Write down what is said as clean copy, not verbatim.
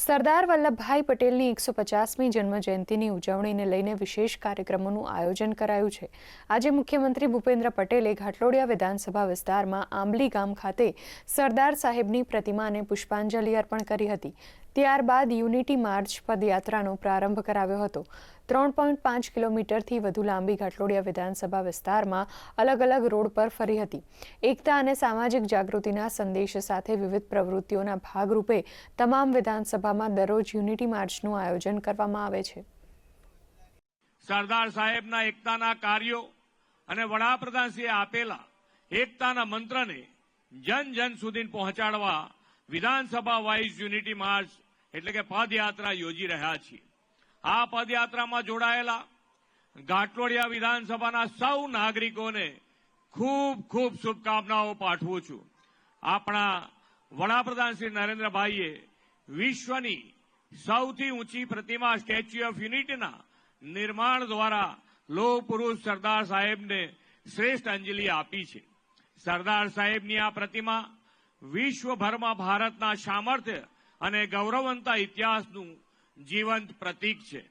સરદાર વલ્લભભાઈ પટેલની 150મી જન્મજયંતિની ઉજવણીને લઈને વિશેષ કાર્યક્રમોનું આયોજન કરાયું છે। આજે મુખ્યમંત્રી ભૂપેન્દ્ર પટેલે ઘાટલોડિયા વિધાનસભા વિસ્તારમાં આંબલી ગામ ખાતે સરદાર સાહેબની પ્રતિમાને પુષ્પાંજલિ અર્પણ કરી હતી। ત્યારબાદ યુનિટી માર્ચ પદયાત્રાનો પ્રારંભ કરાવ્યો હતો। 3.5 કિલોમીટરથી વધુ લાંબી ઘાટલોડિયા વિધાનસભા વિસ્તારમાં અલગ અલગ રોડ પર ફરી હતી। એકતા અને સામાજિક જાગૃતિના સંદેશ સાથે વિવિધ પ્રવૃત્તિઓના ભાગરૂપે તમામ વિધાનસભામાં દરરોજ યુનિટી માર્ચનું આયોજન કરવામાં આવે છે। સરદાર સાહેબના એકતાના કાર્યો અને વડાપ્રધાનશ્રીએ આપેલા એકતાના મંત્રને જન જન સુધી પહોંચાડવા વિધાનસભા વાઇઝ યુનિટી માર્ચ એટલે કે પદયાત્રા યોજી રહ્યા છીએ। આ પદયાત્રામાં જોડાયેલા ઘાટલોડિયા વિધાનસભાના સૌ નાગરિકોને ખૂબ ખૂબ શુભકામનાઓ પાઠવું છું। આપણા વડાપ્રધાન શ્રી નરેન્દ્રભાઈએ વિશ્વની સૌથી ઊંચી પ્રતિમા સ્ટેચ્યુ ઓફ યુનિટીના નિર્માણ દ્વારા લોહ પુરુષ સરદાર સાહેબને શ્રેષ્ઠ અંજલિ આપી છે। સરદાર સાહેબની આ પ્રતિમા વિશ્વભરમાં ભારતના સામર્થ્ય અને ગૌરવવંતા ઇતિહાસનું જીવંત પ્રતીક છે।